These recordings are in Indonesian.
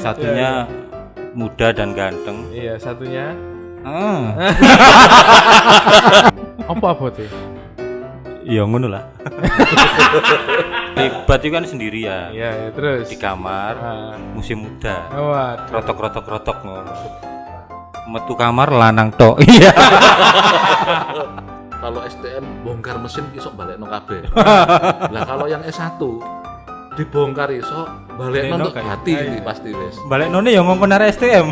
Satunya muda dan ganteng. Iya, satunya. Apa tuh? Ya ngono lah. Hebat itu kan sendirian. Iya, terus Di kamar, musim muda. Waduh. Krotok ngono. Metu kamar lanang tok. Iya. Kalau STM bongkar mesin iso balekno kabeh. Lah kalau yang S1 dibongkar iso balekno untuk hati ini pasti wis. Balik none ya ngomong arek STM.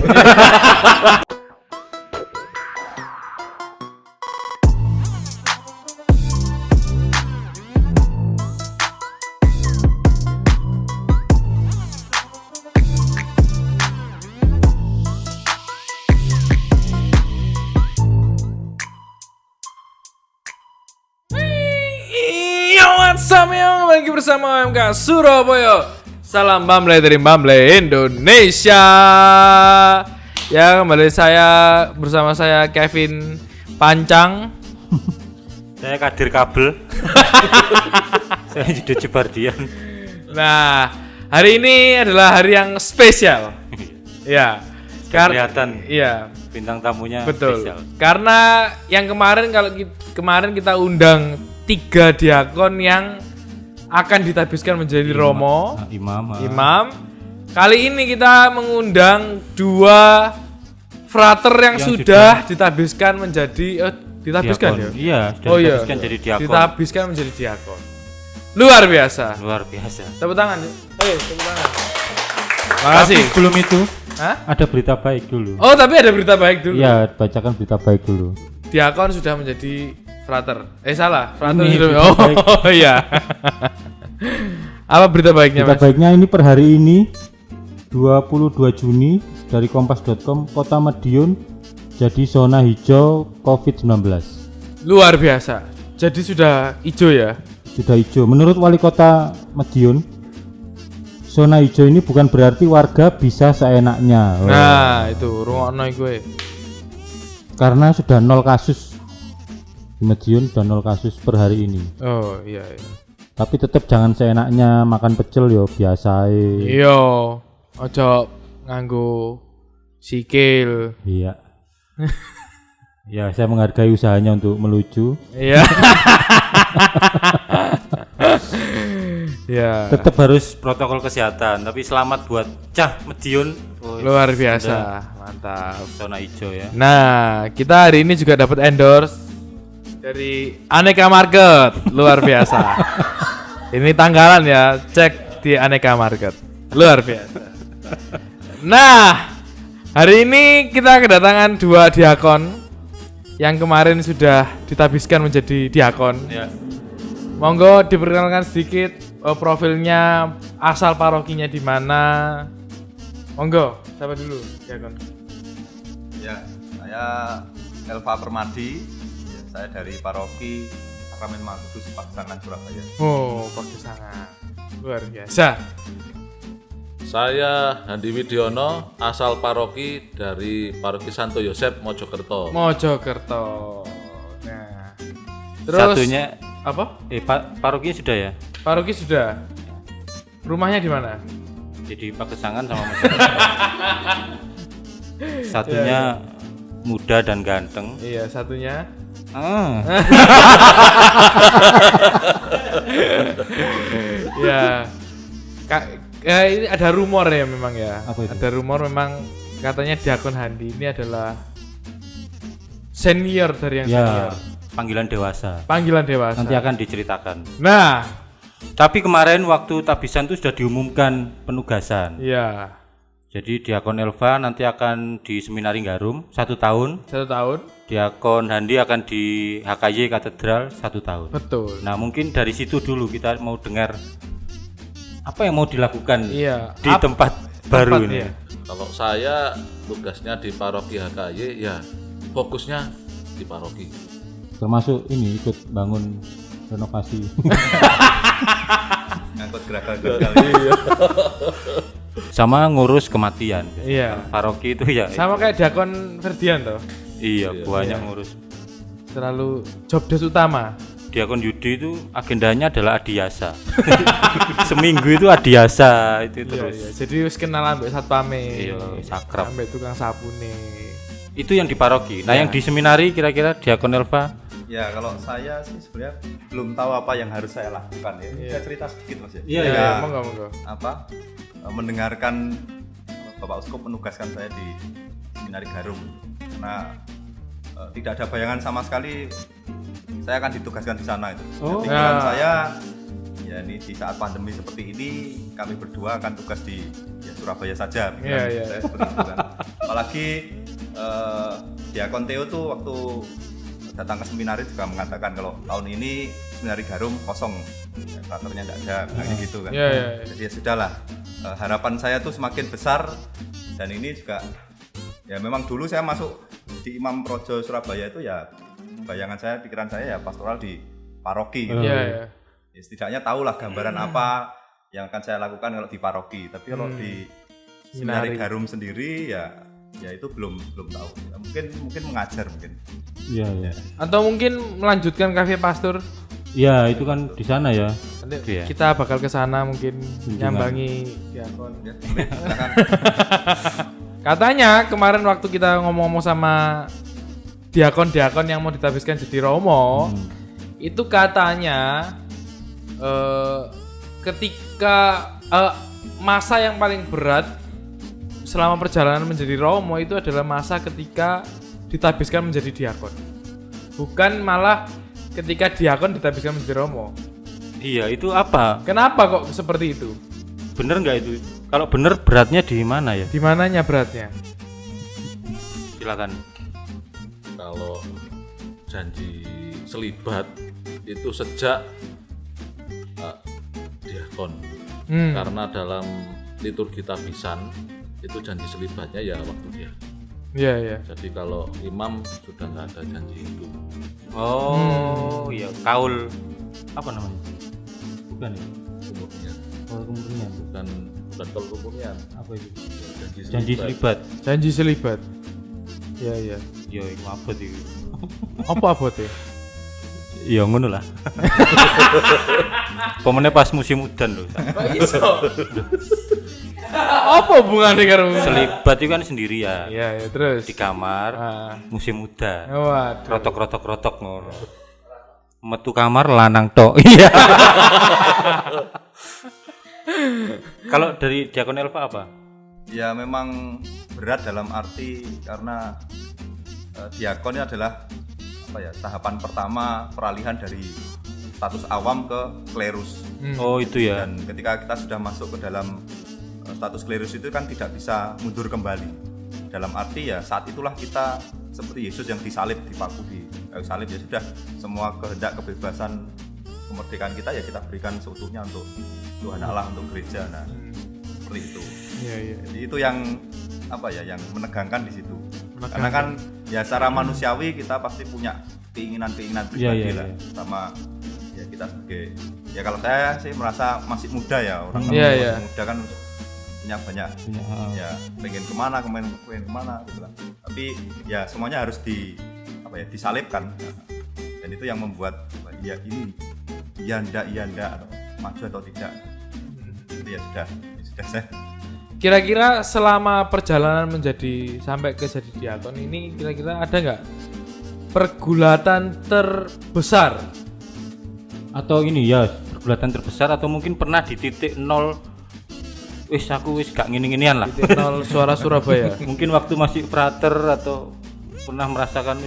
Samyang lagi bersama MK Surabaya. Salam Bamble dari Bamble Indonesia. Ya, kembali bersama saya Kevin Pancang. Saya Kadir Kabel. Saya Jude Jebardian. Nah, hari ini adalah hari yang spesial. Ya. Kelihatan. Iya, Bintang tamunya betul. spesial. Karena yang kemarin kita undang 3 diakon yang akan ditabiskan menjadi romo, imam. Kali ini kita mengundang 2 frater yang sudah ditabiskan menjadi ditabiskan diakon. Ya? Iya, sudah ditabiskan jadi diakon. Ditabiskan menjadi diakon. Luar biasa. Tepuk tangan. Ayo, tepuk tangan. Makasih. Tapi sebelum itu, Hah? ada berita baik dulu. Oh, tapi ada berita baik dulu. Iya, bacakan berita baik dulu. Diakon sudah menjadi frater. Salah. Frater Ini sudah. berita baik. Oh iya. Apa berita baiknya, Berita Mas? baiknya ini per hari ini 22 Juni dari kompas.com, Kota Madiun jadi zona hijau COVID-19. Luar biasa. Jadi sudah hijau ya? Sudah hijau. Menurut Wali Kota Madiun, zona hijau ini bukan berarti warga bisa seenaknya. Nah, itu rungokno gue. Karena sudah 0 kasus di Madiun, sudah 0 kasus per hari ini. Oh, iya. Tapi tetap jangan seenaknya makan pecel yo, biasa. Iya. Ojo nganggo sikil. Iya. Ya, saya menghargai usahanya untuk melucu. Iya. Ya. Tetap harus protokol kesehatan, tapi selamat buat Cah Madiun. Luar biasa. Mantap. Zona hijau ya. Nah, kita hari ini juga dapat endorse dari Aneka Market. Luar biasa. Ini tanggalan ya, cek di Aneka Market. Luar biasa. Nah, hari ini kita kedatangan 2 diakon yang kemarin sudah ditabiskan menjadi diakon. Ya. Monggo diperkenalkan sedikit profilnya, asal parokinya di mana. Monggo, siapa dulu diakon? Ya, saya Elva Permadi. Saya dari paroki Sakramen Maha Kudus Pagesangan Surabaya. Oh, Pagesangan. Luar biasa. Saya Handi Widiono, asal paroki dari Paroki Santo Yosep Mojokerto. Mojokerto. Nah. Terus Satunya apa? parokinya sudah ya? Paroki sudah. Rumahnya di mana? Jadi Pagesangan sama masyarakat. Satunya muda dan ganteng. Iya, satunya. Ya. Ini ada rumor ya memang ya. Apa itu? Ada rumor memang katanya Diakon Handi ini adalah senior dari yang senior. Panggilan dewasa. Panggilan dewasa. Nanti akan diceritakan. Nah, Tapi kemarin waktu tabisan itu sudah diumumkan penugasan. iya. Jadi Diakon Elva nanti akan di Seminari Garum 1 tahun. 1 tahun. Diakon Handi akan di HKY Katedral 1 tahun. Betul. Nah mungkin dari situ dulu kita mau dengar apa yang mau dilakukan Iya. di tempat baru ini. Iya. Kalau saya tugasnya di paroki HKY, ya fokusnya di paroki. Termasuk ini ikut bangun renovasi. Ngangkut gerakan-gerakan. Iya. Sama ngurus kematian. Iya. Paroki itu ya. Sama kayak Diakon Ferdian toh. Iya, Iya. banyak Iya. ngurus. Terlalu job desk utama. Diakon Yudi itu agendanya adalah adiasa. Seminggu itu adiasa itu terus. Iya. Jadi wis kenal ambek satpame. Iya, sakrab. Ambek tukang sabune. Itu yang di paroki. Nah, yang di seminari kira-kira Diakon Elva. Ya kalau saya sih sebenarnya belum tahu apa yang harus saya lakukan ya. Saya cerita sedikit Mas ya. Iya, Ketika, Monggo. mendengarkan Bapak Uskup menugaskan saya di Seminari Garum. Karena tidak ada bayangan sama sekali saya akan ditugaskan di sana itu. Oh. Pikiran saya ya ini di saat pandemi seperti ini kami berdua akan tugas di Surabaya saja. Pikiran saya seperti itu kan. Apalagi Diakon Theo tuh waktu datang ke seminari juga mengatakan kalau tahun ini Seminari Garum kosong, operatornya tidak ada, kayak gitu kan. Jadi ya sudahlah, harapan saya tuh semakin besar dan ini juga ya memang dulu saya masuk di Imam Projo Surabaya itu ya bayangan saya, pikiran saya ya pastoral di paroki gitu. Ya, setidaknya tahulah gambaran apa yang akan saya lakukan kalau di paroki. Tapi kalau di Seminari Garum sendiri ya itu belum tahu. Ya, mungkin mengajar mungkin. Iya. Atau mungkin melanjutkan kafe pastor. Ya, itu kan di sana ya. Nanti kita bakal ke sana mungkin nyambangi diakon. Ya, Katanya kemarin waktu kita ngomong-ngomong sama diakon-diakon yang mau ditabiskan jadi romo, itu katanya ketika masa yang paling berat selama perjalanan menjadi romo itu adalah masa ketika ditabiskan menjadi diakon. Bukan malah ketika diakon ditabiskan menjadi romo. Iya, itu apa? Kenapa kok seperti itu? Bener nggak itu? Kalau bener beratnya di mana ya? Di mananya beratnya? Silakan. Kalau janji selibat itu sejak diakon. Karena dalam liturgi tabisan itu janji selibatnya ya waktu dia. Iya. Jadi kalau imam sudah nggak ada janji itu. Oh, iya, kaul apa namanya? Bukan ya? Umurnya Kaul kemurnian. bukan kaul kemurnian. Apa itu? Janji selibat. Janji selibat. Iya. Yo, itu abot itu. Apa abote? Iya, ngono lah. Pemennya pas musim udan loh. Kok iso? Apa hubungannya karo Selibat itu kan sendirian. Iya, terus Di kamar musim udan. Waduh. Rotok ngono. Metu kamar lanang tok. Iya. Kalau dari Diakon Elva apa? Ya memang berat dalam arti karena diakon ini adalah tahapan pertama peralihan dari status awam ke klerus. Oh, itu ya. Dan ketika kita sudah masuk ke dalam status klerus itu kan tidak bisa mundur kembali. Dalam arti ya saat itulah kita seperti Yesus yang disalib, dipaku di kayu salib, ya sudah semua kehendak, kebebasan, kemerdekaan kita ya kita berikan seutuhnya untuk Tuhan Allah, untuk gereja. Nah, seperti itu. Iya. Jadi itu yang yang menegangkan di situ. Karena kan ya secara manusiawi kita pasti punya keinginan pribadi lah. Sama ya kita sebagai kalau saya sih merasa masih muda ya, orang masih muda kan punya banyak ya pengen kemana gitu lah. Tapi ya semuanya harus disalibkan. Dan itu yang membuat ya ini iya ndak atau maju atau tidak. Jadi ya sudah saya. Kira-kira selama perjalanan sampai ke jadi diakon ini kira-kira ada nggak pergulatan terbesar? Atau ini ya pergulatan terbesar atau mungkin pernah di titik nol, aku gak ngini-nginian lah. Titik nol suara Surabaya. Mungkin waktu masih frater atau pernah merasakan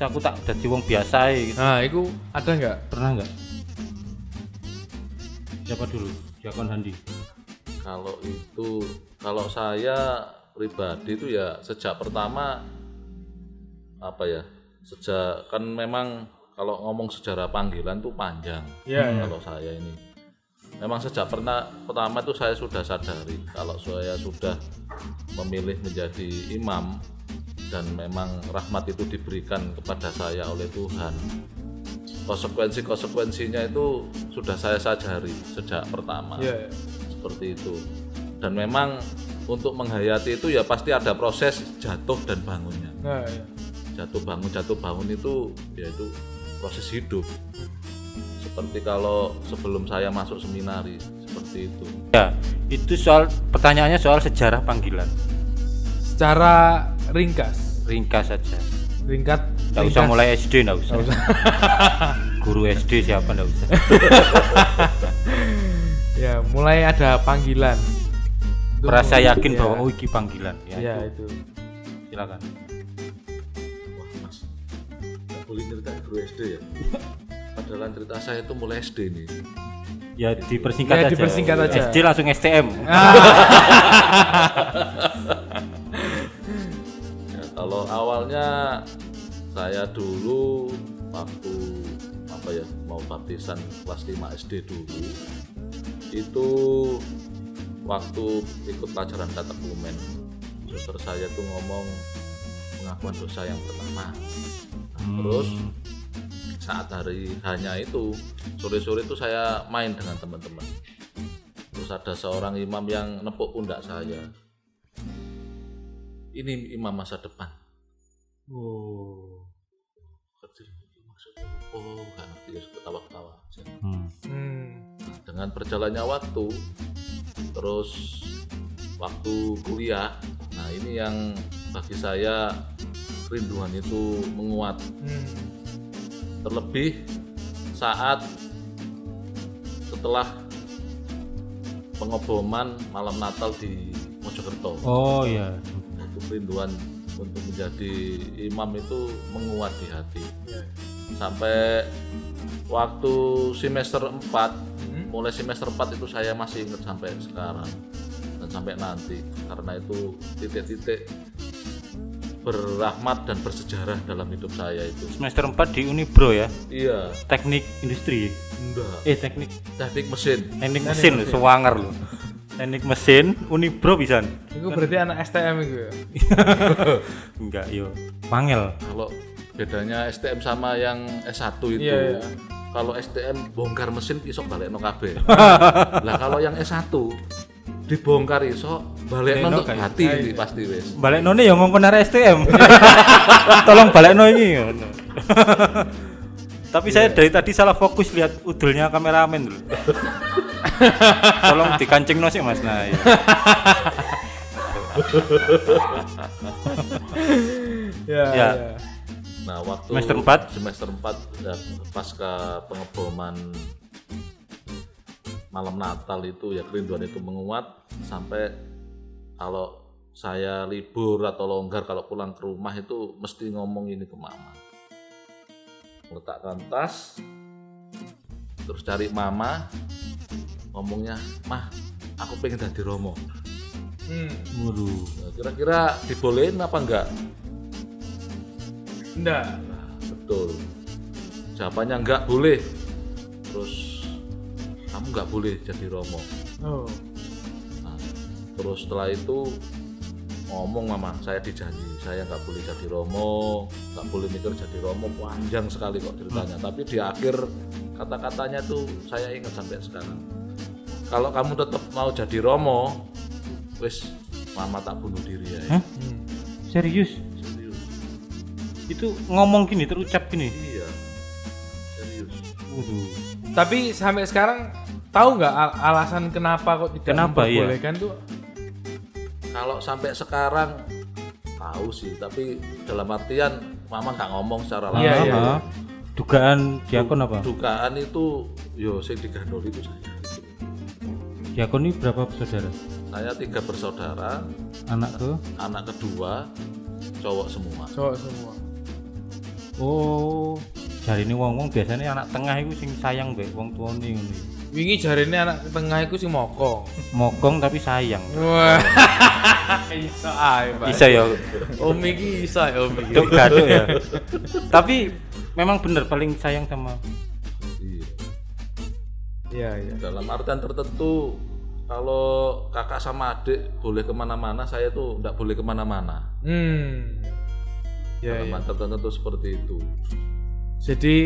aku tak dadi wong biasa gitu. Nah, itu ada nggak? Pernah nggak? Siapa dulu? Diakon Handi. Kalau saya pribadi itu ya sejak pertama sejak kan memang kalau ngomong sejarah panggilan tuh panjang. Kalau saya ini memang sejak pertama itu saya sudah sadari kalau saya sudah memilih menjadi imam dan memang rahmat itu diberikan kepada saya oleh Tuhan. Konsekuensinya itu sudah saya sadari sejak pertama. Seperti itu. Dan memang untuk menghayati itu ya pasti ada proses jatuh dan bangunnya. Jatuh bangun itu yaitu proses hidup. Seperti kalau sebelum saya masuk seminari seperti itu. Ya, itu pertanyaannya soal sejarah panggilan. Secara ringkas Saja. ringkas Nggak usah mulai SD, nggak usah. Guru SD siapa nggak usah. Ya, mulai ada panggilan. Itu Merasa yakin ya. bahwa oh iki panggilan. Ya, itu. Silakan. Wah mas, nggak boleh cerita guru SD ya. Padahal cerita saya itu mulai SD nih. Ya dipersingkat Ya, aja. dipersingkat aja. SD langsung STM. Ya, kalau awalnya saya dulu waktu mau baptisan kelas 5 SD dulu, itu waktu ikut pelajaran katekumen, suster saya tuh ngomong pengakuan dosa yang pertama. Terus saat hari hanya itu sore-sore itu saya main dengan teman-teman. Terus ada seorang imam yang nepuk pundak saya. Ini imam masa depan. Oh. Kecil maksudnya. Oh, nggak ngerti ya, ketawa-ketawa aja. Nah, dengan berjalannya waktu, terus waktu kuliah, nah ini yang bagi saya kerinduan itu menguat. Terlebih saat setelah pengeboman malam Natal di Mojokerto. Oh iya. Itu kerinduan untuk menjadi imam itu menguat di hati. Sampai waktu semester 4, mulai semester 4 itu saya masih ingat sampai sekarang dan sampai nanti, karena itu titik-titik berrahmat dan bersejarah dalam hidup saya itu. Semester 4 di Unibro ya. Iya, Teknik industri. enggak. Teknik Teknik mesin. mesin sewanger loh. Teknik mesin Unibro bisa. Itu berarti anak STM itu ya. Enggak, yo. Pangel. Kalau bedanya STM sama yang S1 itu, Iya. kalau STM bongkar mesin iso balekno kabeh. Lah kalau yang S1 dibongkar iso balekno untuk hati pasti wis. Balik none ya ngongkon arek STM. Tolong balik ini. Tapi saya dari tadi salah fokus lihat udulnya kameramen dulu. Tolong dikancing sih Mas. Nah, iya. Ya. Nah, waktu Semester 4? ya, pasca pengeboman malam Natal itu ya kerinduan itu menguat sampai kalau saya libur atau longgar kalau pulang ke rumah itu mesti ngomong ini ke mama. Meletakkan tas, terus cari mama, ngomongnya, "Mah, aku pengen jadi romo." Waduh. Nah, kira-kira dibolehin apa enggak? Enggak. Nah, betul. Jawabannya enggak boleh. Terus kamu enggak boleh jadi romo. Oh. Nah, terus setelah itu ngomong mama, saya dijanji saya nggak boleh jadi romo, nggak boleh mikir jadi romo, panjang sekali kok ceritanya. Tapi di akhir kata-katanya tuh saya ingat sampai sekarang. Kalau kamu tetap mau jadi romo, wis mama tak bunuh diri ya. Hah? Serius? Serius. Itu ngomong gini terucap gini. Iya. Serius. Waduh. Tapi sampai sekarang tahu nggak alasan kenapa kok tidak Kenapa, iya? memperbolehkan tuh? Kalau sampai sekarang tahu sih, tapi dalam artian mama nggak ngomong secara langsung. Iya, iya. Dugaan diakon apa? Dugaan itu, yo sing digandol itu saya. Diakon ini berapa bersaudara? Saya 3 bersaudara, Anak ke? anak kedua cowok semua. Cowok semua. Oh, jari ini wong biasanya anak tengah itu sing sayang mbek wong tuane ngono. Wingi jarine anak tengah iku sing mokong. Mokong tapi sayang. Wah. Iso ae, Pak. Bisa ya. Om iki iso ya, Om iki. Duk gaduk ya. Tapi memang bener paling sayang sama. Iya. Iya, iya. Dalam artian tertentu, kalau kakak sama adik boleh kemana-mana, saya tuh nggak boleh kemana-mana. Ya, Dalam iya. artian tertentu seperti itu. Jadi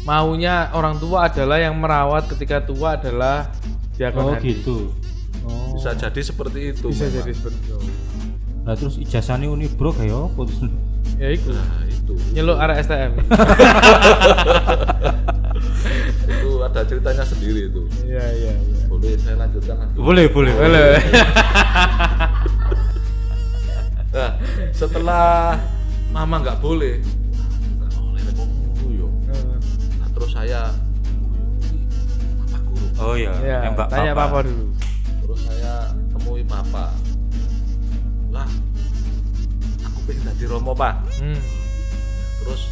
maunya orang tua adalah yang merawat ketika tua adalah diakon Oh hati. gitu. Oh. Bisa jadi seperti itu. Bisa memang. jadi seperti itu. Nah terus ijazahnya Unibro kayak apa terus? Ya itu. Nah, itu itu. Nyeluk arek STM. Itu ada ceritanya sendiri itu. Iya. Boleh saya lanjutkan? Boleh. Nah, setelah mama nggak boleh kok guyu. Nah, terus saya apa guru? Oh iya, Iya, nembak tanya papa. papa dulu. Terus saya temui papa. Lah, aku pengen jadi romo pak. Terus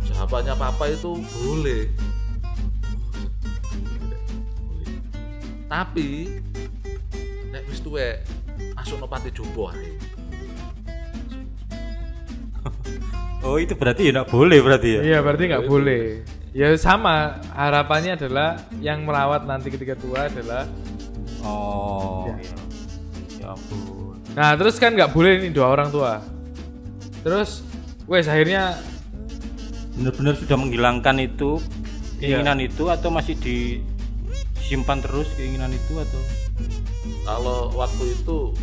jawabannya papa itu boleh. Tapi nek wis tuwek masuk no panti jompo ae. Oh itu berarti ya nggak boleh berarti ya? Iya, berarti nggak boleh. Ya sama, harapannya adalah yang merawat nanti ketika tua adalah. Oh. Ya. Iya. Ya ampun. Nah, terus kan nggak boleh nih doa orang tua. Terus, wes akhirnya Benar-benar sudah menghilangkan itu Iya. keinginan itu atau masih disimpan terus keinginan itu atau? Kalau waktu itu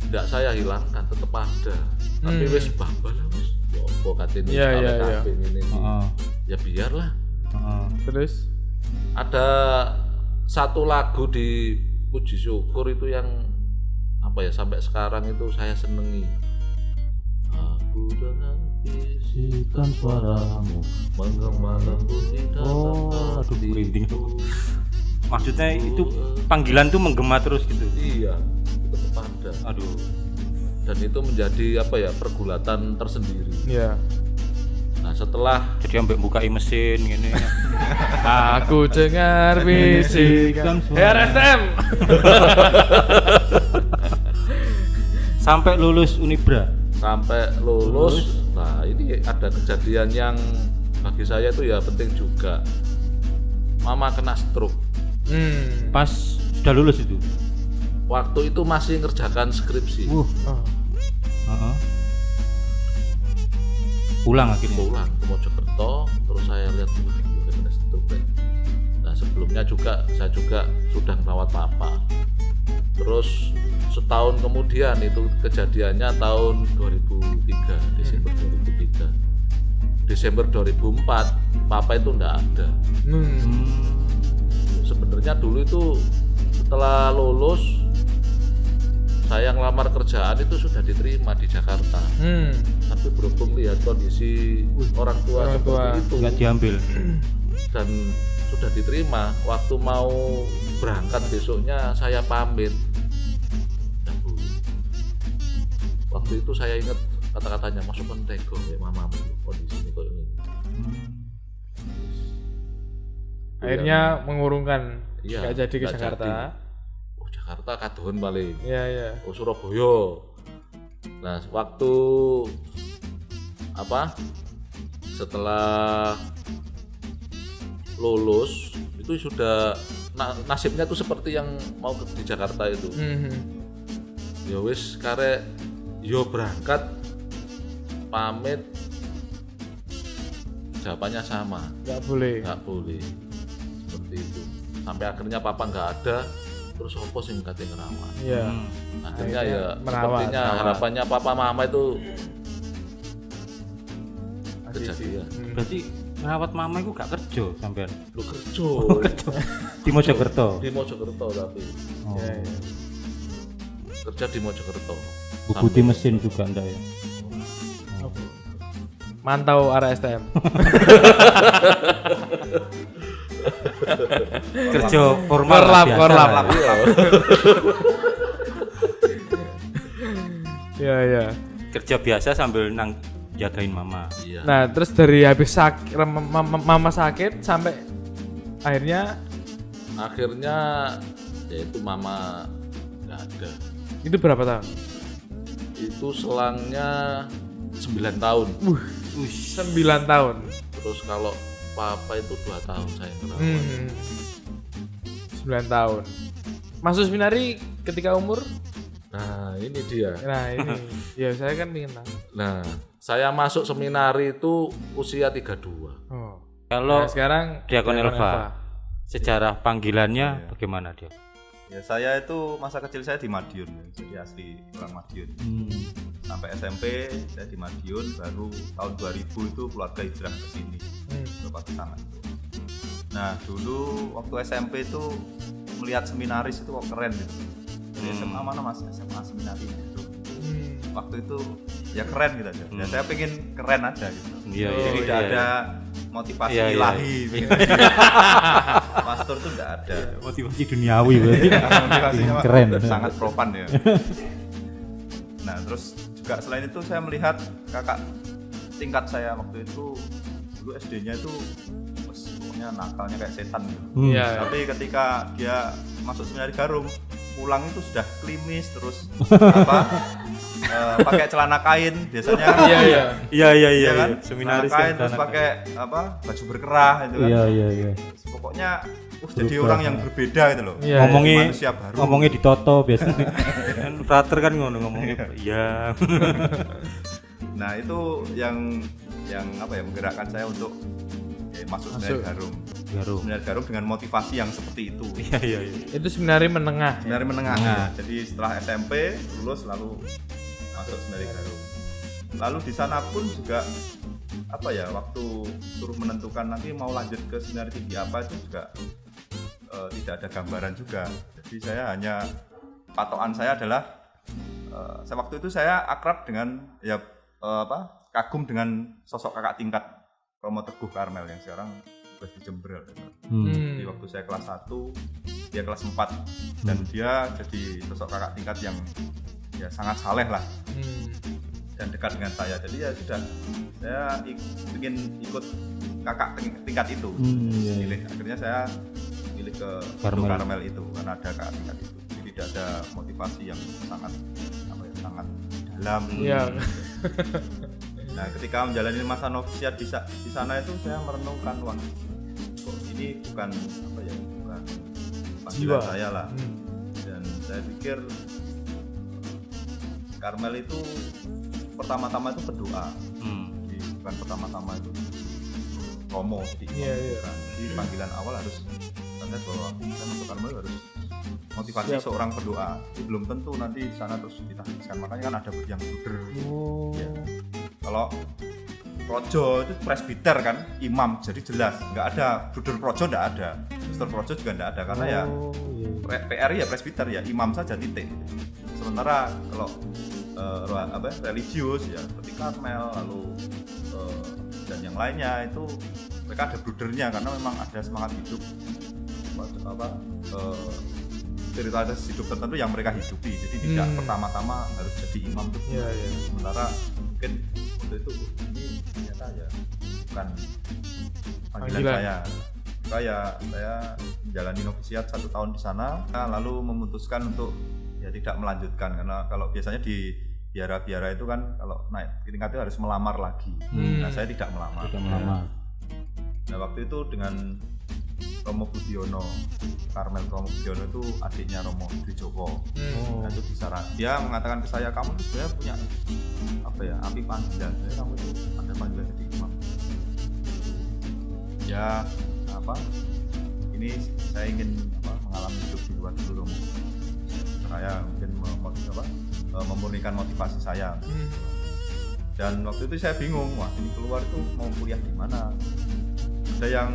tidak saya hilangkan, tetap ada. Tapi wis babal lah wis. Ya apa katene Iya, sekali iya, iya. kabeh ngene iki. Heeh. Ya biarlah. Heeh. terus Ada satu lagu di Puji Syukur itu yang apa ya sampai sekarang itu saya senengi. Aku dengan bisikan suaramu menggema lembut di dalam aduh merinding. hatiku. Maksudnya itu panggilan tuh menggema terus gitu. Iya, tetap ada. Aduh. Dan itu menjadi apa ya pergulatan tersendiri. ya Nah setelah Jadi ambek bukai mesin gini. aku dengar bisikan RSM. Sampai lulus Unibra. sampai lulus, nah ini ada kejadian yang bagi saya itu ya penting juga. Mama kena stroke. Pas sudah lulus itu. Waktu itu masih ngerjakan skripsi. Oh. Heeh. Pulang akhirnya. Pulang ke Mojokerto, terus saya lihat wah ini kena stroke. Ben. Nah sebelumnya juga saya juga sudah merawat papa. Terus setahun kemudian itu kejadiannya tahun 2003, Desember 2003. Desember 2004 papa itu enggak ada. Sebenarnya dulu itu setelah lulus saya ngelamar kerjaan itu sudah diterima di Jakarta. Tapi berhubung lihat kondisi orang tua Orang seperti tua. itu Nggak diambil. dan sudah diterima, waktu mau berangkat besoknya saya pamit. Ya, Bu. Waktu itu saya ingat kata-katanya masuk pentego ya mamamu kondisi ini kayak ini. Akhirnya mengurungkan Iya, nggak jadi ke nggak Jakarta. jadi. Oh Jakarta kadohan paling. Iya. Oh Surabaya. Nah waktu apa? Setelah lulus itu sudah nasibnya tuh seperti yang mau di Jakarta itu. Ya wis kare yo berangkat pamit jawabannya sama Nggak boleh. nggak boleh seperti itu sampai akhirnya papa nggak ada terus opo sing kate ngerawat Iya. akhirnya Akhirnya ya merawat. sepertinya harapannya papa mama itu kejadian Berarti merawat mama itu gak kerja sampean. lu kerja Di Mojokerto. di Mojokerto tapi Oh. Iya. kerja di Mojokerto Bubuti mesin juga enggak ya? Mantau arah STM. Kerja formal lah, biasa. Korlap. iya Iya. Kerja biasa sambil jagain mama. iya Nah, terus dari habis sakit, mama sakit sampai akhirnya yaitu mama nggak ada itu berapa tahun? itu selangnya 9 tahun 9 tahun. terus kalau papa itu 2 tahun saya ngerawat 9 tahun. Masuk seminari ketika umur? nah ini dia Nah, ini. Ya, saya kan ingin tahu. nah saya masuk seminari itu usia 32 Oh. Kalau Nah, sekarang Diakon Elva, sejarah panggilannya bagaimana dia? Ya saya itu masa kecil saya di Madiun, jadi asli orang Madiun. Sampai SMP saya di Madiun, baru tahun 2000 itu keluarga hijrah ke sini, ke Pacitan itu. Nah dulu waktu SMP itu melihat seminaris itu kok keren gitu. Jadi SMA mana mas? SMA seminaris gitu. Waktu itu ya keren gitu aja. Ya saya pengen keren aja gitu. Jadi tidak ada motivasi ilahi. Pastor itu tidak ada. Motivasi duniawi berarti. Motivasinya Keren. sangat propan ya. Nah terus juga selain itu saya melihat kakak tingkat saya waktu itu dulu SD-nya itu pokoknya nakalnya kayak setan gitu. Tapi ketika dia masuk Seminari Garum, pulang itu sudah klimis terus pakai celana kain biasanya. Iya Kan? seminaris celana kain terus pakai baju berkerah itu kan. Iya. Pokoknya jadi orang yang berbeda gitu loh. Manusia baru. Ngomongnya ditoto biasanya. Kan frater kan ngomongnya. Iya. Nah, itu yang menggerakkan saya untuk masuk Seminari Garum. Seminari Garum dengan motivasi yang seperti itu. Iya. Itu seminari menengah. Seminari menengah. Ya. Jadi setelah SMP lulus lalu masuk Seminari Garum. Lalu di sana pun juga waktu suruh menentukan nanti mau lanjut ke seminari tinggi apa itu juga tidak ada gambaran juga. Jadi saya hanya patokan saya adalah waktu itu saya akrab dengan kagum dengan sosok kakak tingkat Romo Teguh Karmel yang sekarang sudah di Jember. Jadi waktu saya kelas 1 dia kelas 4 dan dia jadi sosok kakak tingkat yang ya sangat saleh lah dan dekat dengan saya. Jadi ya sudah saya ingin ikut kakak tingkat itu. Akhirnya saya pilih ke Karmel itu karena ada kakak tingkat itu. Jadi tidak ada motivasi yang sangat dalam. Nah, ketika menjalani masa novisiat di sana itu saya merenungkan kok ini bukan panggilan saya lah. Dan saya pikir Karmel itu pertama-tama itu berdoa. Jadi bukan pertama-tama itu Romo Jadi panggilan awal harus tanda bahwa kita masuk Karmel harus motivasi seorang berdoa. Jadi belum tentu nanti di sana terus ditahbiskan. Makanya kan ada yang buder. Kalau projo itu presbiter kan, imam, jadi jelas nggak ada bruder projo, nggak ada, suster projo juga nggak ada karena PR ya presbiter ya imam saja titik. Sementara kalau religius ya seperti Karmel lalu dan yang lainnya itu mereka ada brudernya karena memang ada semangat hidup spiritualitas hidup tertentu yang mereka hidupi. Jadi tidak pertama-tama harus jadi imam tuh. Sementara mungkin waktu itu ini ternyata ya bukan panggilan saya. Saya menjalani novisiat 1 tahun di sana, lalu memutuskan untuk ya tidak melanjutkan karena kalau biasanya di biara-biara itu kan kalau naik tingkat itu harus melamar lagi. Nah saya tidak melamar. Nah waktu itu dengan Romo Budiono, Karmel Romo Budiono itu adiknya Romo Trijoko. Nah itu dia mengatakan ke saya, kamu tuh sebenarnya punya api panggilan. Kamu itu ada panggilan jadi imam. Ya ini saya ingin mengalami hidup di luar dulu Romo. Saya mungkin memurnikan motivasi saya. Dan waktu itu saya bingung, ini keluar itu mau kuliah di mana? Ada yang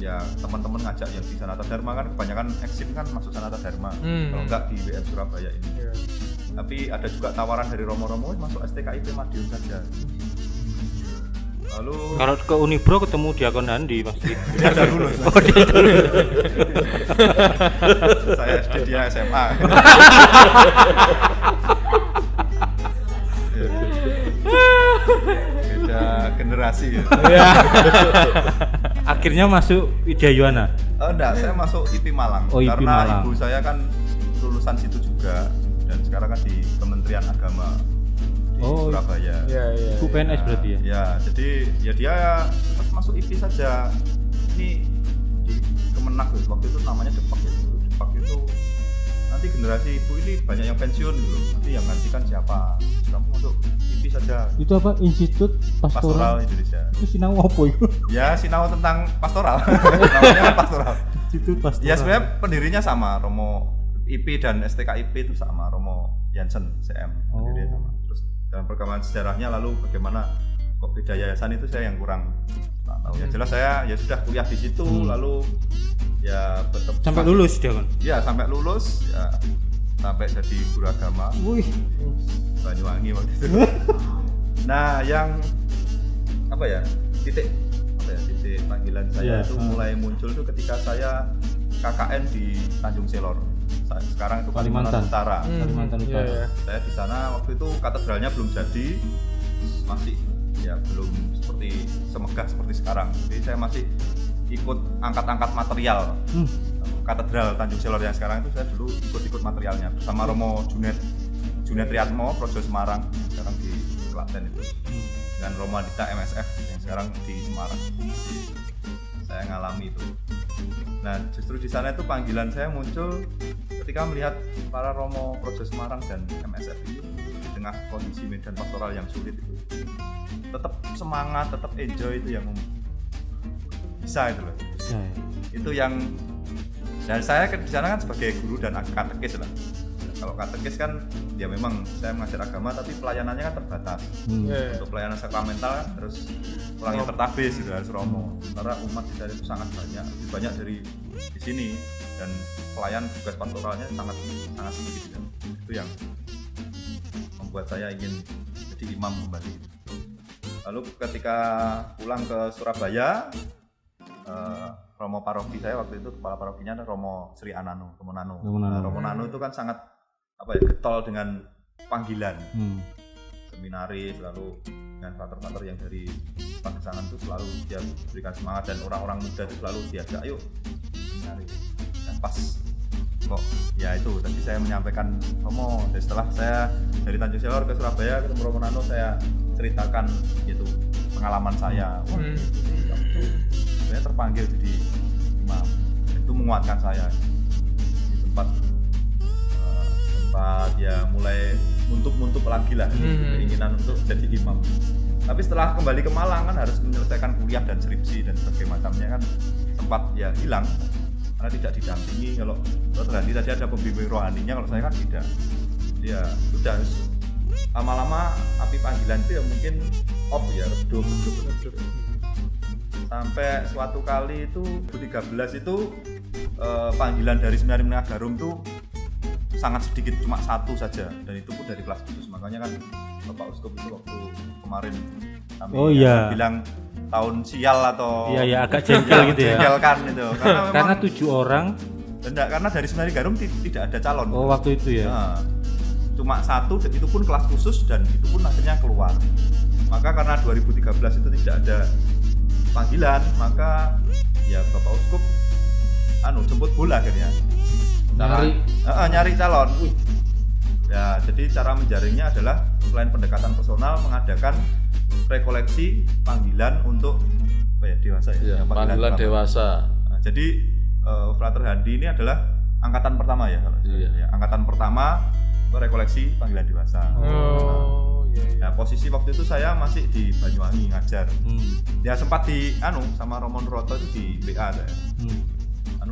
ya teman-teman ngajak yang di Sanata Dharma kan kebanyakan eksim kan masuk Sanata Dharma. Kalau enggak di WM Surabaya ini. Tapi ada juga tawaran dari Romo-Romo masuk STKIP Madiun saja. Lalu kalau ke Unibro ketemu Diakon Andi pasti. Dia sudah lulus. Saya SD dia SMA. Beda generasi ya. Akhirnya masuk Widya Yuwana. Enggak, saya masuk IP Malang. IP Karena Malang. ibu saya kan lulusan situ juga dan sekarang kan di Kementerian Agama di Surabaya. Ibu PNS berarti ya? Ya, jadi ya dia pas masuk IP saja. Ini di Kemenak waktu itu namanya Depak ya. Depak itu nanti generasi ibu ini banyak yang pensiun gitu. Nanti yang gantikan siapa? Kamu masuk IP saja. Itu apa? Institut Pastoral Pastoral. Indonesia. Itu sinau apa itu? Ya, sinau tentang pastoral. Namanya kan pastoral. Institut Pastoral. Ya sebenarnya pendirinya sama Romo IP dan STKIP itu sama, Romo Jansen CM pendiri sama. Terus dalam perkembangan sejarahnya lalu bagaimana kok beda yayasan itu saya yang kurang tahu. Ya jelas saya ya sudah kuliah di situ lalu ya Sampai lulus dia kan. Ya sampai lulus ya sampai jadi guru agama. Wih. Banyuwangi waktu itu. Nah, yang apa ya? Titik panggilan saya itu mulai muncul tuh ketika saya KKN di Tanjung Selor. Sekarang itu Kalimantan Utara. Kalimantan Utara. Saya di sana waktu itu katedralnya belum jadi, masih ya belum seperti semegah seperti sekarang. Jadi saya masih ikut angkat-angkat material. Katedral Tanjung Selor yang sekarang itu saya dulu ikut materialnya bersama Romo Junet Riyatmo, Projo Semarang, sekarang di Klaten itu, dan Romo Adita MSF yang sekarang di Semarang. Jadi, saya ngalami itu. Nah, justru di sana itu panggilan saya muncul ketika melihat para Romo Projo Semarang dan MSF itu di tengah kondisi medan pastoral yang sulit itu, tetap semangat, tetap enjoy, itu yang bisa itu loh. Bisa ya. Itu yang, dan saya di sana kan sebagai guru dan katekis lah. Kalau katekis kan ya memang saya mengajar agama tapi pelayanannya kan terbatas. Untuk pelayanan sakramental kan harus orang yang tertabis gitu, harus romo. Sementara umat di sana itu sangat banyak, lebih banyak dari di sini, dan pelayan tugas pastoralnya sangat sedikit. Ya. Itu yang membuat saya ingin jadi imam kembali. Lalu ketika pulang ke Surabaya, Romo paroki saya waktu itu, kepala parokinya ada Romo Sri Anano, Romo Nano. Romo Nano itu kan sangat getol dengan panggilan. Seminaris, lalu dengan pater-pater yang dari Pagesangan itu selalu dia berikan semangat, dan orang-orang muda itu selalu diajak, ayo seminaris. Dan pas kok ya itu tadi saya menyampaikan Romo, setelah saya dari Tanjung Selor ke Surabaya ketemu Romo Nano, saya ceritakan gitu pengalaman saya. Wah, saya terpanggil jadi imam. Itu menguatkan saya di tempat ya mulai muntuk lagi lah keinginan untuk jadi imam. Tapi setelah kembali ke Malang kan harus menyelesaikan kuliah dan skripsi dan sebagainya macamnya, kan sempat ya hilang karena tidak didampingi. Kalau tadi ada pembimbing rohaninya, kalau saya kan tidak. Ya sudah, lama-lama api panggilan itu ya mungkin off ya, redup. Sampai suatu kali itu 2013 itu panggilan dari Seminari Menengah Garum itu sangat sedikit, cuma satu saja, dan itu pun dari kelas khusus. Makanya kan Bapak Uskup itu waktu kemarin kami bilang tahun sial atau agak jengkel gitu ya. Jengkelkan itu karena 7 orang. Enggak, karena dari Seminari Garum tidak ada calon. Oh, waktu itu ya. Nah, cuma satu, dan itu pun kelas khusus, dan itu pun akhirnya keluar. Maka karena 2013 itu tidak ada panggilan, maka ya Bapak Uskup jemput bola akhirnya. Nyari calon. Ya, jadi cara menjaringnya adalah selain pendekatan personal, mengadakan rekoleksi panggilan untuk dewasa ya. Panggilan dewasa. Nah, jadi Frater Handi ini adalah angkatan pertama ya, ya, angkatan pertama rekoleksi panggilan dewasa. Nah, posisi waktu itu saya masih di Banyuwangi ngajar. Ya sempat di sama Romo Nuroto itu di WA saya.